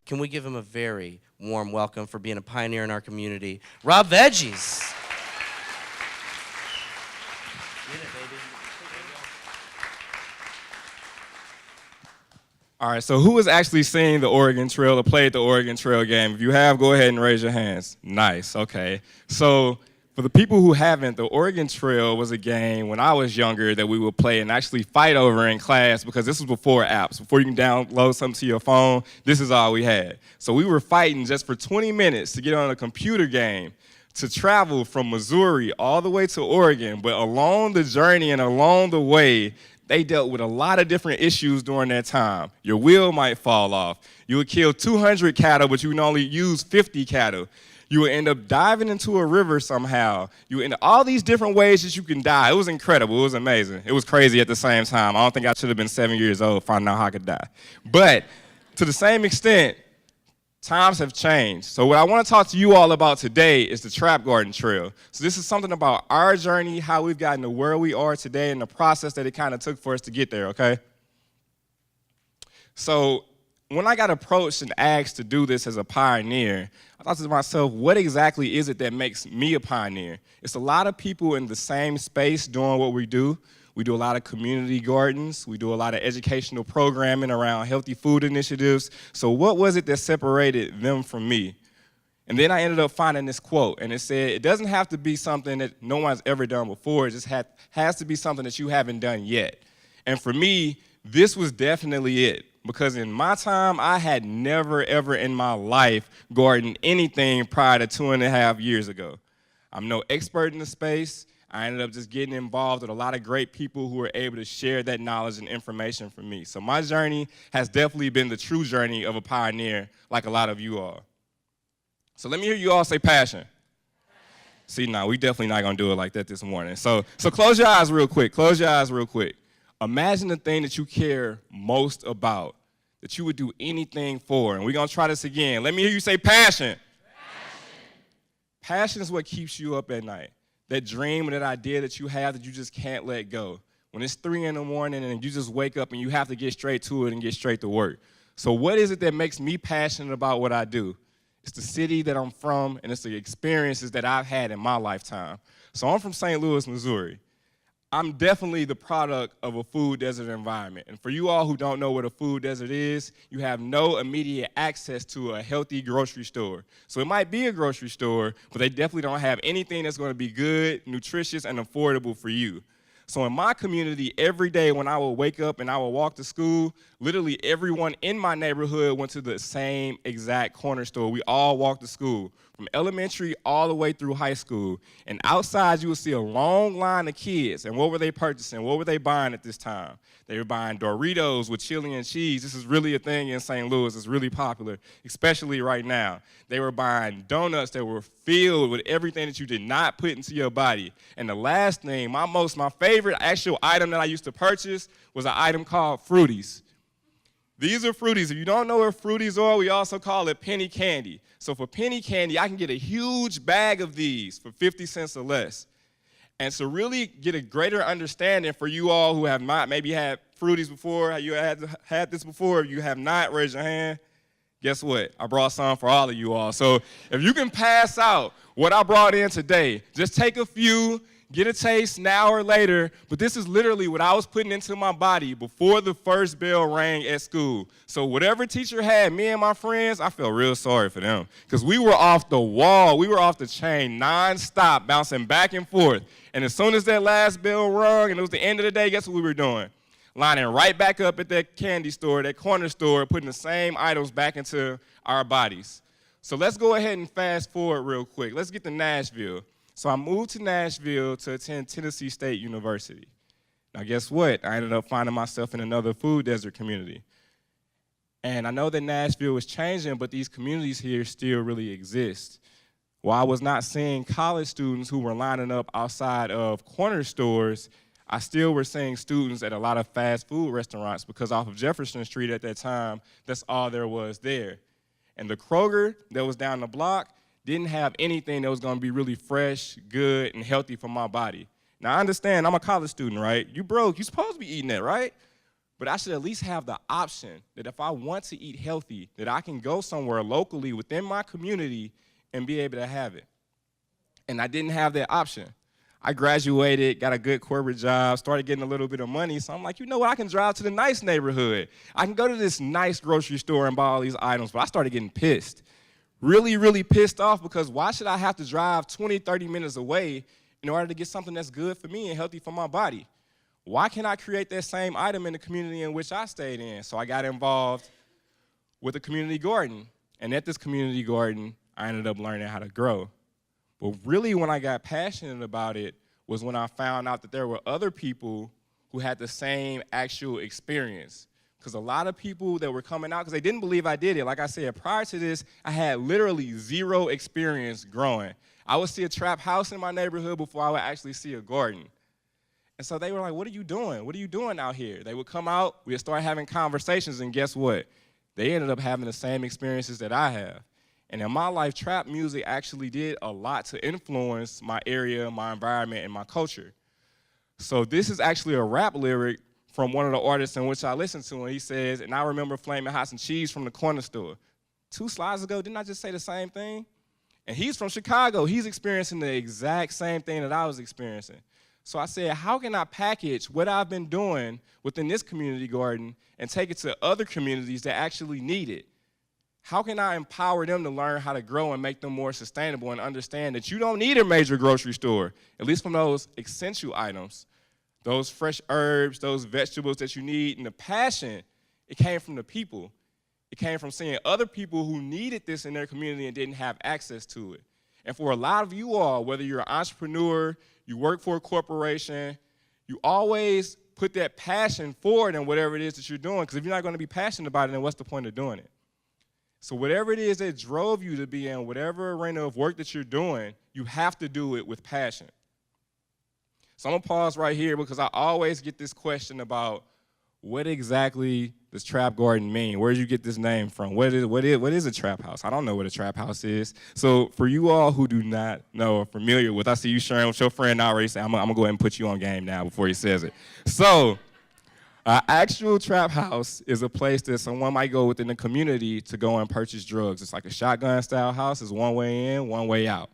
Can we give him a very warm welcome for being a pioneer in our community? Rob Veggies. Get it, baby. All right, so who has actually seen the Oregon Trail or played the Oregon Trail game? If you have, go ahead and raise your hands. Nice, okay. So for the people who haven't, the Oregon Trail was a game when I was younger that we would play and actually fight over in class, because this was before apps. Before you can download something to your phone, this is all we had. So we were fighting just for 20 minutes to get on a computer game to travel from Missouri all the way to Oregon. But along the journey and along the way, they dealt with a lot of different issues during that time. Your wheel might fall off. You would kill 200 cattle, but you would only use 50 cattle. You would end up diving into a river somehow. You would end up all these different ways that you can die. It was incredible. It was amazing. It was crazy at the same time. I don't think I should have been 7 years old finding out how I could die. But to the same extent, times have changed. So what I want to talk to you all about today is the Trap Garden Trail. So this is something about our journey, how we've gotten to where we are today, and the process that it kind of took for us to get there, okay? So when I got approached and asked to do this as a pioneer, I thought to myself, what exactly is it that makes me a pioneer? It's a lot of people in the same space doing what we do. We do a lot of community gardens. We do a lot of educational programming around healthy food initiatives. So what was it that separated them from me? And then I ended up finding this quote, and it said, it doesn't have to be something that no one's ever done before. It just has to be something that you haven't done yet. And for me, this was definitely it. Because in my time, I had never, ever in my life gardened anything prior to 2.5 years ago. I'm no expert in the space. I ended up just getting involved with a lot of great people who were able to share that knowledge and information for me. So my journey has definitely been the true journey of a pioneer, like a lot of you are. So let me hear you all say passion. See, no, we definitely not going to do it like that this morning. So close your eyes real quick. Close your eyes real quick. Imagine the thing that you care most about, that you would do anything for. And we're going to try this again. Let me hear you say passion. Passion is what keeps you up at night. That dream or that idea that you have that you just can't let go. When it's 3 in the morning and you just wake up and you have to get straight to it and get straight to work. So what is it that makes me passionate about what I do? It's the city that I'm from, and it's the experiences that I've had in my lifetime. So I'm from St. Louis, Missouri. I'm definitely the product of a food desert environment. And for you all who don't know what a food desert is, you have no immediate access to a healthy grocery store. So it might be a grocery store, but they definitely don't have anything that's going to be good, nutritious, and affordable for you. So in my community, every day when I would wake up and I would walk to school, literally everyone in my neighborhood went to the same exact corner store. We all walked to school, from elementary all the way through high school. And outside, you would see a long line of kids. And what were they purchasing? What were they buying at this time? They were buying Doritos with chili and cheese. This is really a thing in St. Louis. It's really popular, especially right now. They were buying donuts that were filled with everything that you did not put into your body. And the last thing, my favorite actual item that I used to purchase was an item called Fruities. These are Fruities. If you don't know what Fruities are, we also call it penny candy. So for penny candy, I can get a huge bag of these for 50 cents or less. And to really get a greater understanding for you all who have not maybe had Fruities before, you had this before, if you have not, raise your hand. Guess what? I brought some for all of you all. So if you can pass out what I brought in today, just take a few, get a taste now or later, but this is literally what I was putting into my body before the first bell rang at school. So whatever teacher had me and my friends, I felt real sorry for them because we were off the wall. We were off the chain nonstop, bouncing back and forth. And as soon as that last bell rung and it was the end of the day, guess what we were doing? Lining right back up at that candy store, that corner store, putting the same items back into our bodies. So let's go ahead and fast forward real quick. Let's get to Nashville. So I moved to Nashville to attend Tennessee State University. Now guess what? I ended up finding myself in another food desert community. And I know that Nashville is changing, but these communities here still really exist. While I was not seeing college students who were lining up outside of corner stores, I still were seeing students at a lot of fast food restaurants because off of Jefferson Street at that time, that's all there was there. And the Kroger that was down the block didn't have anything that was gonna be really fresh, good, and healthy for my body. Now I understand, I'm a college student, right? You broke, you're supposed to be eating that, right? But I should at least have the option that if I want to eat healthy, that I can go somewhere locally within my community and be able to have it. And I didn't have that option. I graduated, got a good corporate job, started getting a little bit of money, so I'm like, you know what, I can drive to the nice neighborhood. I can go to this nice grocery store and buy all these items, but I started getting pissed. Really, really pissed off because why should I have to drive 20, 30 minutes away in order to get something that's good for me and healthy for my body? Why can't I create that same item in the community in which I stayed in? So I got involved with a community garden. And at this community garden, I ended up learning how to grow. But really when I got passionate about it was when I found out that there were other people who had the same actual experience. Because a lot of people that were coming out, because they didn't believe I did it. Like I said, prior to this, I had literally zero experience growing. I would see a trap house in my neighborhood before I would actually see a garden. And so they were like, what are you doing? What are you doing out here? They would come out, we'd start having conversations, and guess what? They ended up having the same experiences that I have. And in my life, trap music actually did a lot to influence my area, my environment, and my culture. So this is actually a rap lyric from one of the artists in which I listen to, and he says, and I remember flaming hot and cheese from the corner store. 2 slides ago, didn't I just say the same thing? And he's from Chicago. He's experiencing the exact same thing that I was experiencing. So I said, how can I package what I've been doing within this community garden and take it to other communities that actually need it? How can I empower them to learn how to grow and make them more sustainable and understand that you don't need a major grocery store, at least from those essential items, those fresh herbs, those vegetables that you need, and the passion, it came from the people. It came from seeing other people who needed this in their community and didn't have access to it. And for a lot of you all, whether you're an entrepreneur, you work for a corporation, you always put that passion forward in whatever it is that you're doing, because if you're not going to be passionate about it, then what's the point of doing it? So whatever it is that drove you to be in whatever arena of work that you're doing, you have to do it with passion. So I'm going to pause right here because I always get this question about what exactly does trap garden mean? Where did you get this name from? What is a trap house? I don't know what a trap house is. So for you all who do not know or familiar with, I see you sharing with your friend already, say, I'm going to go ahead and put you on game now before he says it. So an actual trap house is a place that someone might go within the community to go and purchase drugs. It's like a shotgun style house. It's one way in, one way out.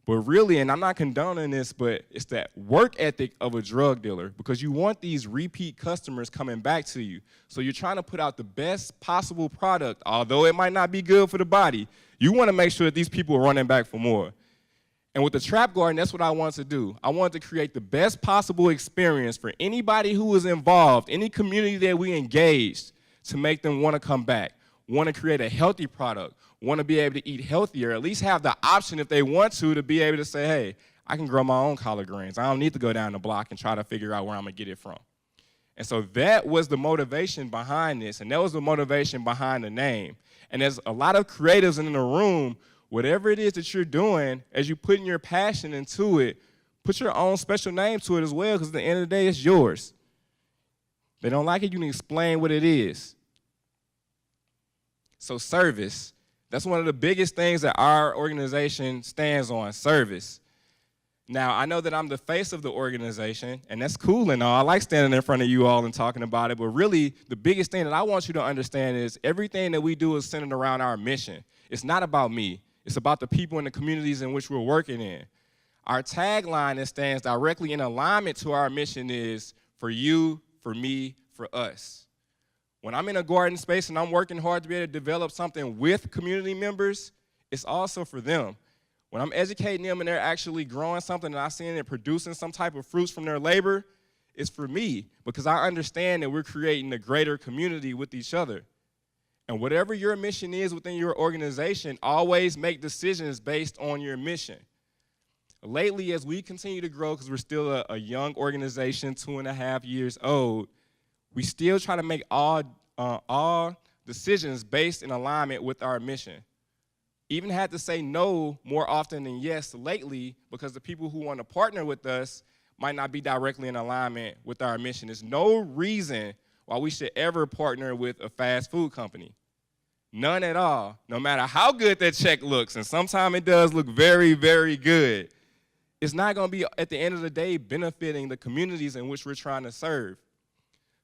But really, and I'm not condoning this, but it's that work ethic of a drug dealer, because you want these repeat customers coming back to you. So you're trying to put out the best possible product, although it might not be good for the body. You want to make sure that these people are running back for more. And with the Trap Garden, that's what I want to do. I want to create the best possible experience for anybody who is involved, any community that we engaged, to make them want to come back, want to create a healthy product, want to be able to eat healthier, at least have the option if they want to be able to say, hey, I can grow my own collard greens. I don't need to go down the block and try to figure out where I'm going to get it from. And so that was the motivation behind this, and that was the motivation behind the name. And there's a lot of creatives in the room. Whatever it is that you're doing, as you're putting your passion into it, put your own special name to it as well, because at the end of the day, it's yours. They don't like it, you can explain what it is. So service, that's one of the biggest things that our organization stands on, service. Now, I know that I'm the face of the organization, and that's cool and all. I like standing in front of you all and talking about it, but really, the biggest thing that I want you to understand is everything that we do is centered around our mission. It's not about me. It's about the people in the communities in which we're working in. Our tagline that stands directly in alignment to our mission is for you, for me, for us. When I'm in a garden space and I'm working hard to be able to develop something with community members, it's also for them. When I'm educating them and they're actually growing something and I'm seeing it producing some type of fruits from their labor, it's for me, because I understand that we're creating a greater community with each other. And whatever your mission is within your organization, always make decisions based on your mission. Lately, as we continue to grow, because we're still a young organization, 2.5 years old, we still try to make all decisions based in alignment with our mission. Even had to say no more often than yes lately because the people who want to partner with us might not be directly in alignment with our mission. There's no reason why we should ever partner with a fast food company. None at all, no matter how good that check looks, and sometimes it does look very, very good. It's not going to be, at the end of the day, benefiting the communities in which we're trying to serve.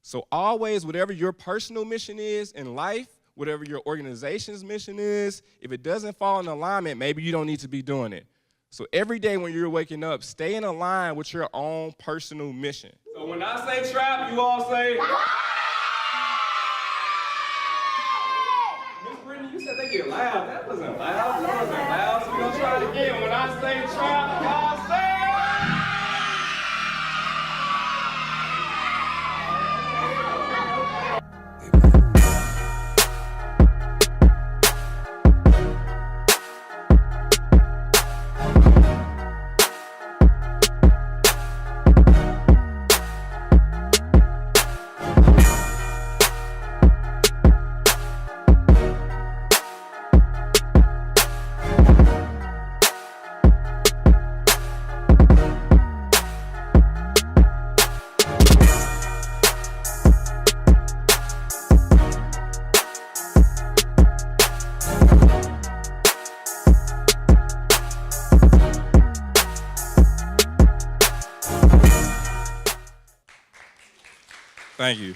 So always, whatever your personal mission is in life, whatever your organization's mission is, if it doesn't fall in alignment, maybe you don't need to be doing it. So every day when you're waking up, stay in line with your own personal mission. So when I say trap, you all say... Miss Brittany, you said they get loud. That wasn't loud. That wasn't loud. So we're going to try it again. When I say trap, y'all say... Thank you.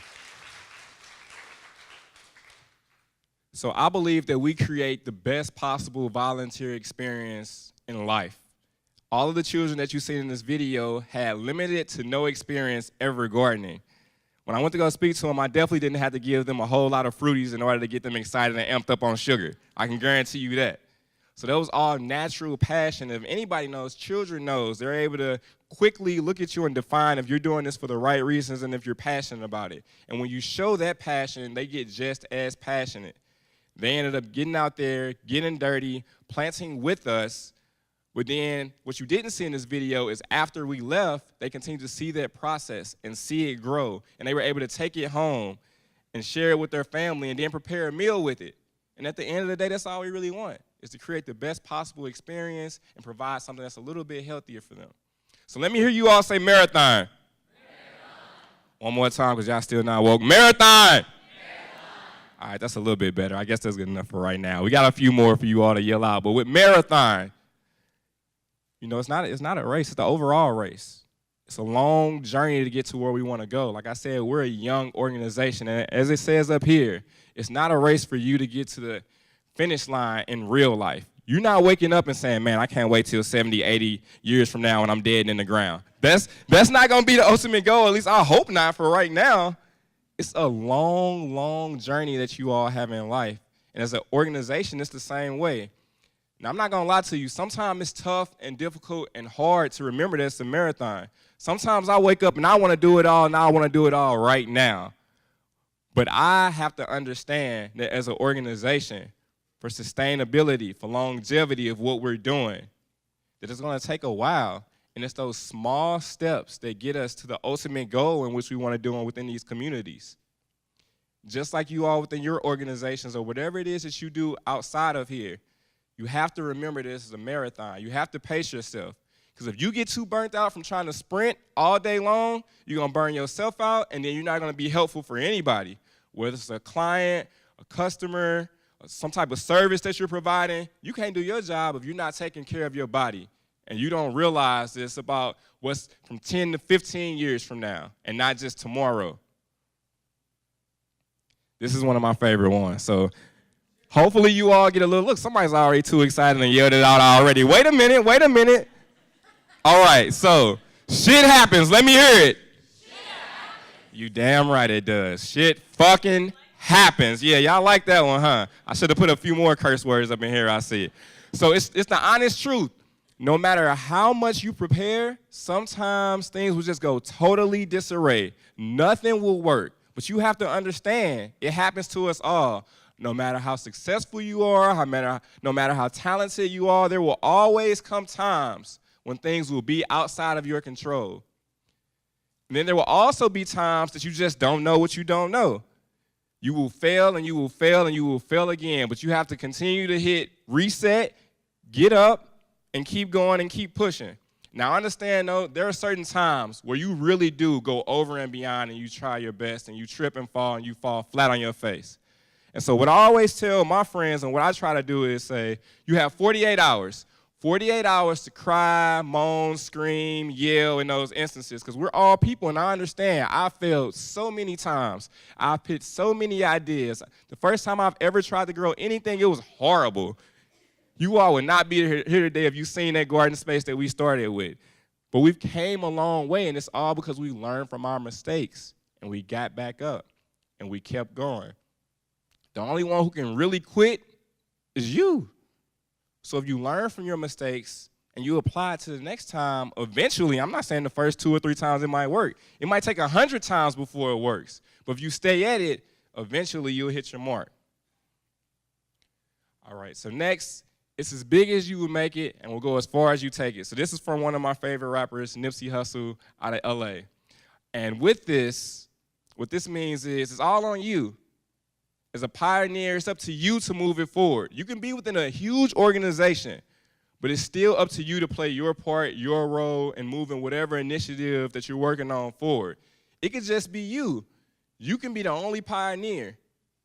So I believe that we create the best possible volunteer experience in life. All of the children that you see in this video had limited to no experience ever gardening. When I went to go speak to them, I definitely didn't have to give them a whole lot of fruities in order to get them excited and amped up on sugar. I can guarantee you that. So that was all natural passion. If anybody knows, children knows, they're able to quickly look at you and define if you're doing this for the right reasons and if you're passionate about it. And when you show that passion, they get just as passionate. They ended up getting out there, getting dirty, planting with us. But then what you didn't see in this video is after we left, they continued to see that process and see it grow. And they were able to take it home and share it with their family and then prepare a meal with it. And at the end of the day, that's all we really want, is to create the best possible experience and provide something that's a little bit healthier for them. So let me hear you all say marathon. Marathon. One more time, because y'all still not woke. Marathon. Marathon. All right, that's a little bit better. I guess that's good enough for right now. We got a few more for you all to yell out. But with marathon, you know, it's not a race. It's the overall race. It's a long journey to get to where we want to go. Like I said, we're a young organization. And as it says up here, it's not a race for you to get to the finish line in real life. You're not waking up and saying, man, I can't wait till 70, 80 years from now when I'm dead and in the ground. That's not going to be the ultimate goal. At least I hope not for right now. It's a long, long journey that you all have in life. And as an organization, it's the same way. Now, I'm not going to lie to you. Sometimes it's tough and difficult and hard to remember that it's a marathon. Sometimes I wake up and I want to do it all, and I want to do it all right now. But I have to understand that as an organization, for sustainability, for longevity of what we're doing, that it's going to take a while. And it's those small steps that get us to the ultimate goal in which we want to do within these communities. Just like you all within your organizations or whatever it is that you do outside of here, you have to remember this is a marathon. You have to pace yourself. Because if you get too burnt out from trying to sprint all day long, you're going to burn yourself out, and then you're not going to be helpful for anybody, whether it's a client, a customer, some type of service that you're providing. You can't do your job if you're not taking care of your body. And you don't realize this about what's from 10 to 15 years from now and not just tomorrow. This is one of my favorite ones. So hopefully you all get a little, look, somebody's already too excited and yelled it out already. Wait a minute. All right, so shit happens. Let me hear it. You damn right it does. Shit fucking happens. Yeah, y'all like that one, huh? I should have put a few more curse words up in here, I see it. So it's the honest truth. No matter how much you prepare, sometimes things will just go totally disarray. Nothing will work. But you have to understand, it happens to us all. No matter how successful you are, no matter how talented you are, there will always come times when things will be outside of your control. And then there will also be times that you just don't know what you don't know. You will fail and you will fail and you will fail again, but you have to continue to hit reset, get up, and keep going and keep pushing. Now, understand, though, there are certain times where you really do go over and beyond and you try your best and you trip and you fall flat on your face. And so what I always tell my friends and what I try to do is say, you have 48 hours. 48 hours to cry, moan, scream, yell in those instances, because we're all people, and I understand. I failed so many times. I pitched so many ideas. The first time I've ever tried to grow anything, it was horrible. You all would not be here today if you seen that garden space that we started with. But we've came a long way, and it's all because we learned from our mistakes, and we got back up, and we kept going. The only one who can really quit is you. So if you learn from your mistakes and you apply it to the next time, eventually, I'm not saying the first 2 or 3 times it might work. It might take 100 times before it works. But if you stay at it, eventually you'll hit your mark. All right, so next, it's as big as you will make it and will go as far as you take it. So this is from one of my favorite rappers, Nipsey Hussle, out of L.A. And with this, what this means is it's all on you. As a pioneer, it's up to you to move it forward. You can be within a huge organization, but it's still up to you to play your part, your role, in moving whatever initiative that you're working on forward. It could just be you. You can be the only pioneer.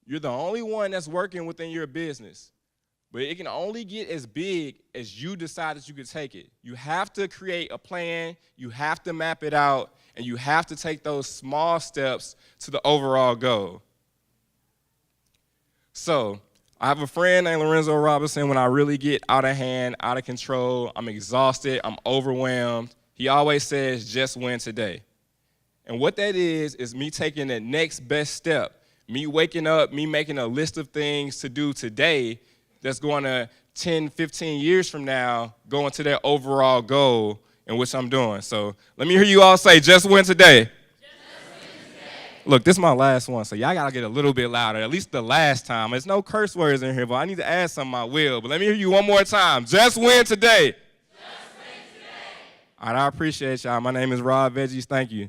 You're the only one that's working within your business. But it can only get as big as you decide that you could take it. You have to create a plan, you have to map it out, and you have to take those small steps to the overall goal. So, I have a friend named Lorenzo Robinson. When I really get out of hand, out of control, I'm exhausted, I'm overwhelmed, he always says, just win today. And what that is me taking the next best step, me waking up, me making a list of things to do today that's going to 10, 15 years from now go into that overall goal in which I'm doing. So let me hear you all say, just win today. Look, this is my last one, so y'all got to get a little bit louder, at least the last time. There's no curse words in here, but I need to add something I will. But let me hear you one more time. Just win today. Just win today. All right, I appreciate y'all. My name is Veggies. Thank you.